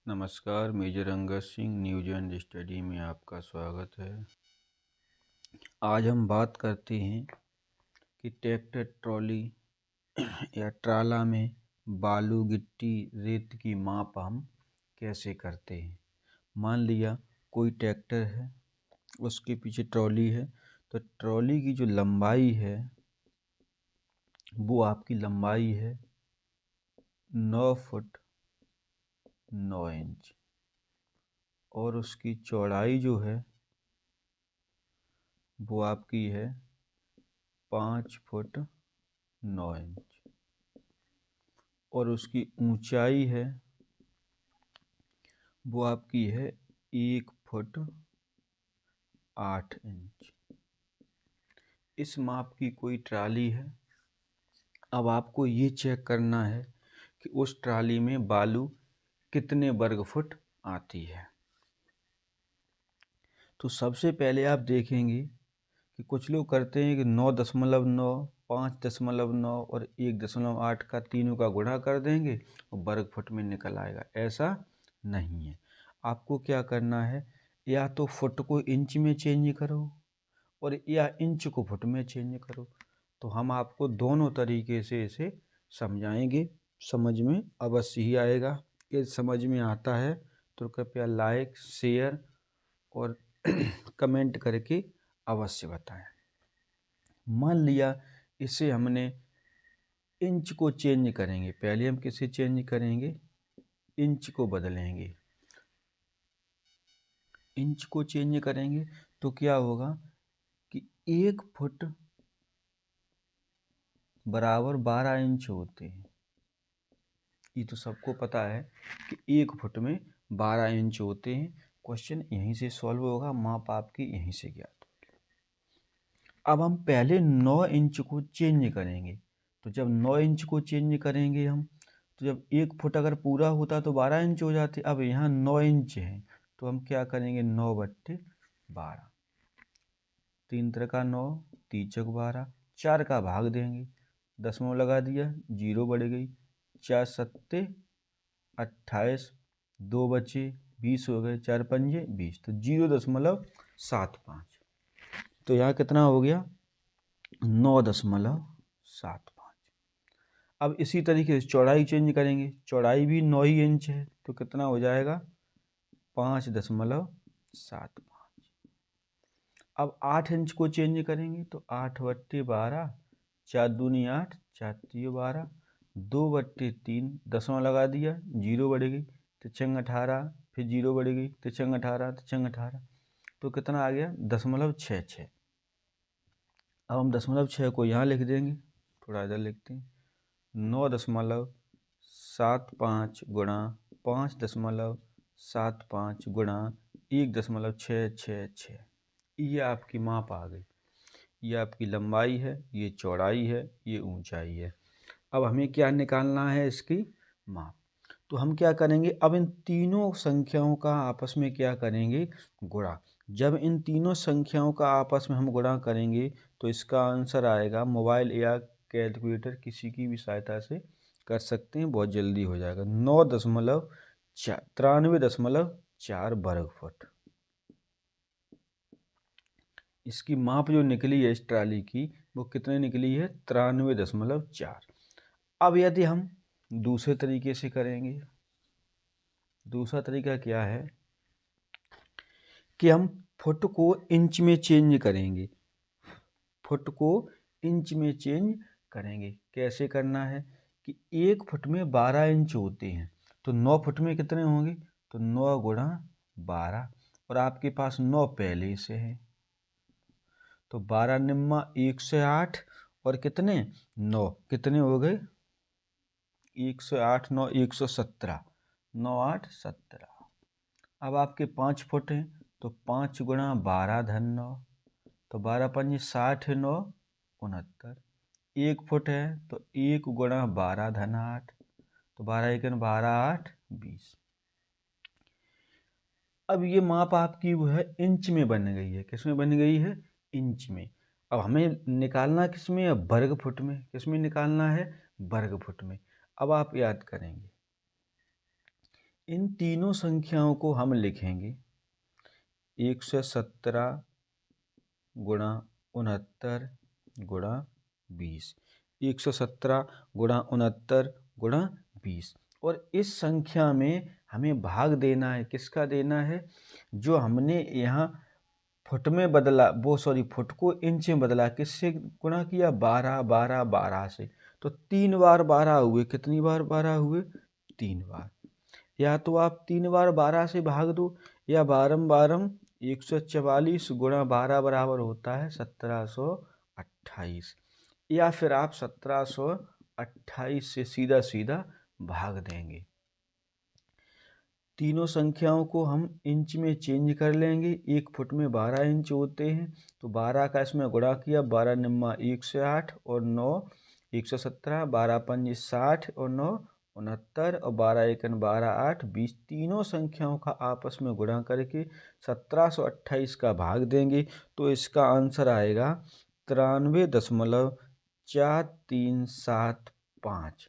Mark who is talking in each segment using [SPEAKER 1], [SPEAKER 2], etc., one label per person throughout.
[SPEAKER 1] नमस्कार, major Angad Singh news and study में आपका स्वागत है। आज हम बात करते हैं कि ट्रैक्टर ट्रॉली या ट्राला में बालू गिट्टी रेत की माप हम कैसे करते हैं। मान लिया कोई ट्रैक्टर है, उसके पीछे ट्रॉली है, तो ट्रॉली की जो लंबाई है वो आपकी लंबाई है 9 फुट 9 इंच और उसकी चौड़ाई जो है वो आपकी है 5 फुट 9 इंच और उसकी ऊंचाई है वो आपकी है 1 फुट 8 इंच। इस माप की कोई ट्राली है। अब आपको ये चेक करना है कि उस ट्राली में बालू कितने वर्ग फुट आती है। तो सबसे पहले आप देखेंगे कि कुछ लोग करते हैं कि 9.9, 5.9 और 1.8 का तीनों का गुणा कर देंगे और वर्ग फुट में निकल आएगा। ऐसा नहीं है। आपको क्या करना है, या तो फुट को इंच में चेंज करो और या इंच को फुट में चेंज करो। तो हम आपको दोनों तरीके से इसे समझाएंगे, समझ में अवश्य ही आएगा। ये समझ में आता है तो कृपया लाइक शेयर और कमेंट करके अवश्य बताएं। मान लिया इसे हमने इंच को चेंज करेंगे। पहले हम किसे चेंज करेंगे, इंच को बदलेंगे। इंच को चेंज करेंगे तो क्या होगा कि 1 फुट बराबर 12 इंच होते हैं। ये तो सबको पता है कि 1 फुट में 12 इंच होते हैं। क्वेश्चन यहीं से सॉल्व होगा, माप आपकी यहीं से ज्ञात होगी। अब हम पहले 9 इंच को चेंज करेंगे। तो जब 9 इंच को चेंज करेंगे हम, तो जब 1 फुट अगर पूरा होता तो 12 इंच हो जाते। अब यहाँ 9 इंच है तो हम क्या करेंगे, 9/12, 3 3 का 9, 3 चौक 12, 4 का भाग देंगे, दशमलव लगा दिया, 0 बढ़ गई, 4 सत्ते 28, 2 बचे 20 हो गए, 4 पंजे 20, तो 0.75। तो यहाँ कितना हो गया, 9.75। अब इसी तरीके से चौड़ाई चेंज करेंगे। चौड़ाई भी 9 ही इंच है तो कितना हो जाएगा, 5.75। अब 8 इंच को चेंज करेंगे तो 8/12, 4 दूनी 8, 4 तिये 12, 2/3, दसवां लगा दिया, 0 बढ़ गई, तिरछंग 18, फिर 0 बढ़ गई, तिरछंग 18, तिरछंग 18, तो कितना आ गया, 0.66। अब हम 0.6 को यहाँ लिख देंगे, थोड़ा इधर लिखते हैं, 9.75 गुणा 5.75 गुणा 1.666। ये आपकी माप आ गई। ये आपकी लंबाई है, ये चौड़ाई है, ये ऊंचाई है। अब हमें क्या निकालना है, इसकी माप। तो हम क्या करेंगे, अब इन तीनों संख्याओं का आपस में क्या करेंगे, गुणा। जब इन तीनों संख्याओं का आपस में हम गुणा करेंगे तो इसका आंसर आएगा, मोबाइल या कैलकुलेटर किसी की भी सहायता से कर सकते हैं, बहुत जल्दी हो जाएगा, 93.4 वर्ग फुट। इसकी माप जो निकली है इस ट्राली की, वो कितने निकली है, 93.4। अब यदि हम दूसरे तरीके से करेंगे, दूसरा तरीका क्या है कि हम फुट को इंच में चेंज करेंगे। फुट को इंच में चेंज करेंगे। कैसे करना है कि 1 फुट में 12 इंच होते हैं, तो 9 फुट में कितने होंगे, तो 9 गुणा 12, और आपके पास 9 पहले से है, तो 12 निम्मा 108 और कितने 9, कितने हो गए, 108 9 117, 9 8 17। अब आपके 5 फुट हैं तो 5 गुणा 12 धन 9, तो 12 पंजे 60, 9 69। 1 फुट है तो 1 गुणा 12 धन 8, तो 12 1 12 8 20। अब ये माप आपकी वो है इंच में बन गई है। किस में बन गई है, इंच में। अब हमें निकालना किस में है, वर्ग फुट में। किस में निकालना है, वर्ग फुट में। अब आप याद करेंगे इन तीनों संख्याओं को हम लिखेंगे 117 गुणा 69 गुणा 20, 117 गुणा 69 गुणा 20। और इस संख्या में हमें भाग देना है, किसका देना है? जो हमने यहाँ फुट में बदला, फुट को इंच में बदला, किससे गुणा किया? 12 12 12 से। तो 3 बार 12 हुए, कितनी बार 12 हुए? 3 बार। या तो आप 3 बार 12 से भाग दो, या 12 144 गुणा 12 बराबर होता है 1728, या फिर आप 1728 से सीधा सीधा भाग देंगे। तीनों संख्याओं को हम इंच में चेंज कर लेंगे। 1 फुट में 12 इंच होते हैं, तो 12 का इसमें गुणा किया, 12 निम्मा 108 और 9 117, 12 पंजे 60 और 9 69 और 12 एकन 12 8 20। तीनों संख्याओं का आपस में गुणा करके 1728 का भाग देंगे, तो इसका आंसर आएगा 93.4375।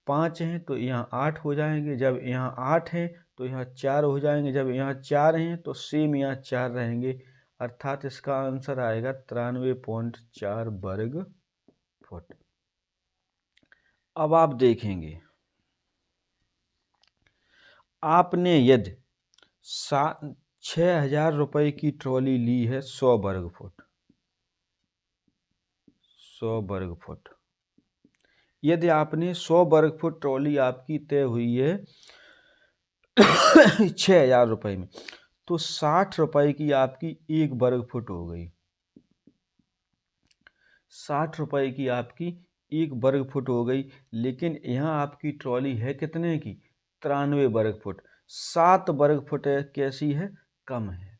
[SPEAKER 1] 5 हैं तो यहाँ 8 हो जाएंगे, जब यहाँ 8 हैं तो यहाँ 4 हो जाएंगे, जब यहाँ 4 हैं तो सेम यहाँ 4 रहेंगे, अर्थात इसका आंसर आएगा 93.4 वर्ग फुट। अब आप देखेंगे, आपने यदि 6,000 रुपये की ट्रॉली ली है 100 वर्ग फुट, 100 वर्ग फुट। यदि आपने 100 वर्ग फुट ट्रॉली आपकी तय हुई है 6,000 रुपये में, तो 60 रुपये की आपकी 1 वर्ग फुट हो गई। 60 रुपये की आपकी 1 वर्ग फुट हो गई, लेकिन यहाँ आपकी ट्रॉली है कितने की? 93 वर्ग फुट। 7 वर्ग फुट कैसी है? कम है।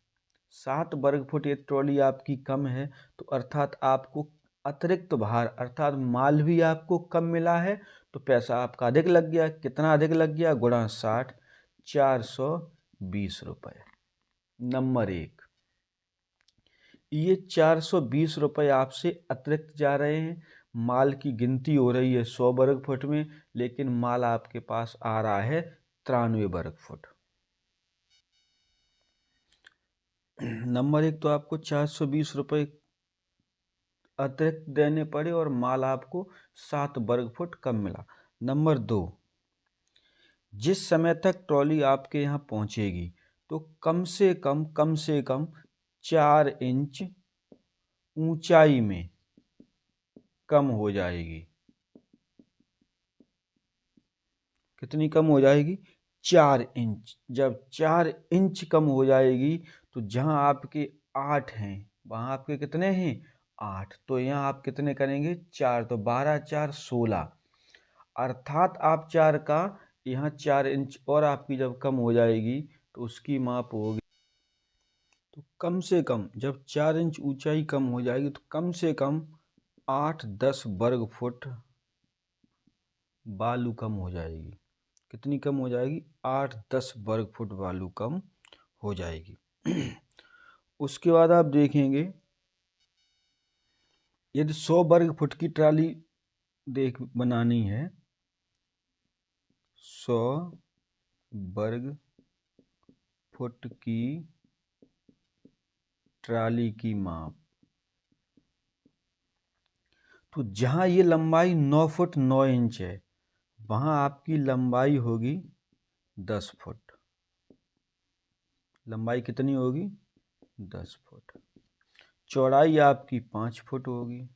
[SPEAKER 1] 7 वर्ग फुट ये ट्रॉली आपकी कम है, तो अर्थात आपको अतिरिक्त भार, अर्थात माल भी आपको कम मिला है, तो पैसा आपका अधिक लग गया। कितना अधिक लग गया? गुणा 60, 420 रुपये। नंबर 1, ये 420 रुपये आपसे अतिरिक्त जा रहे हैं। माल की गिनती हो रही है 100 वर्ग फुट में, लेकिन माल आपके पास आ रहा है 93 वर्ग फुट। नंबर 1 तो आपको 420 रुपये अतिरिक्त देने पड़े और माल आपको 7 वर्ग फुट कम मिला। नंबर 2, जिस समय तक ट्रॉली आपके यहाँ पहुँचेगी तो कम से कम 4 इंच ऊंचाई में कम हो जाएगी। कितनी कम हो जाएगी? 4 इंच। जब 4 इंच कम हो जाएगी, तो जहाँ आपके 8 हैं वहाँ आपके कितने हैं? 8। तो यहाँ आप कितने करेंगे? 4, तो 12 4 16, अर्थात आप 4 का यहाँ 4 इंच और आपकी जब कम हो जाएगी तो उसकी माप होगी, तो कम से कम जब 4 इंच ऊंचाई कम हो जाएगी तो कम से कम 8-10 वर्ग फुट बालू कम हो जाएगी। कितनी कम हो जाएगी? 8-10 वर्ग फुट बालू कम हो जाएगी। उसके बाद आप देखेंगे, यदि 100 वर्ग फुट की ट्राली बनानी है, 100 वर्ग फुट की ट्राली की माप, तो जहां ये लंबाई 9 फुट 9 इंच है, वहां आपकी लंबाई होगी 10 फुट। लंबाई कितनी होगी? 10 फुट। चौड़ाई आपकी 5 फुट होगी।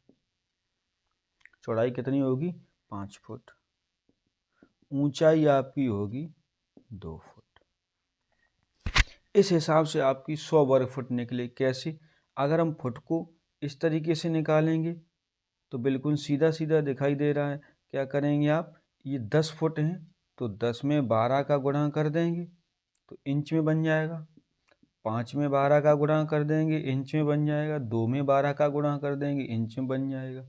[SPEAKER 1] चौड़ाई कितनी होगी? 5 फुट। ऊंचाई आपकी होगी 2 फुट। इस हिसाब से आपकी 100 वर्ग फुट निकले। कैसे? अगर हम फुट को इस तरीके से निकालेंगे तो बिल्कुल सीधा सीधा दिखाई दे रहा है। क्या करेंगे आप? ये 10 फुट हैं, तो 10 में 12 का गुणा कर देंगे तो इंच में बन जाएगा। 5 में 12 का गुणा कर देंगे, इंच में बन जाएगा। 2 में 12 का गुणा कर देंगे, इंच में बन जाएगा।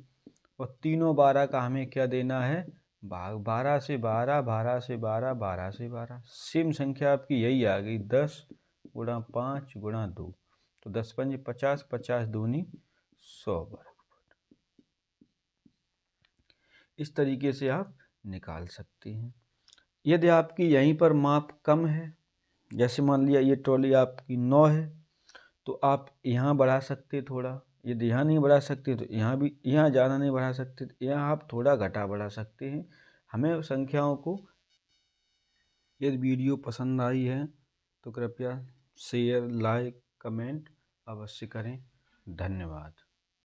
[SPEAKER 1] और तीनों 12 का हमें क्या देना है? भाग। 12 से 12, 12 से 12, 12 से 12। सेम संख्या आपकी यही आ गई, 10 गुणा 5 गुणा 2, तो 10 पंजे 50, 50 दूनी 100 वर्ग फुट। इस तरीके से आप निकाल सकते हैं। यदि आपकी यहीं पर माप कम है, जैसे मान लिया ये ट्रॉली आपकी 9 है, तो आप यहाँ बढ़ा सकते थोड़ा। यदि यहाँ नहीं बढ़ा सकते तो यहाँ भी, यहाँ ज़्यादा नहीं बढ़ा सकते तो यहाँ आप थोड़ा घटा बढ़ा सकते हैं। हमें संख्याओं को, यदि वीडियो पसंद आई है तो कृपया शेयर, लाइक, कमेंट अवश्य करें। धन्यवाद।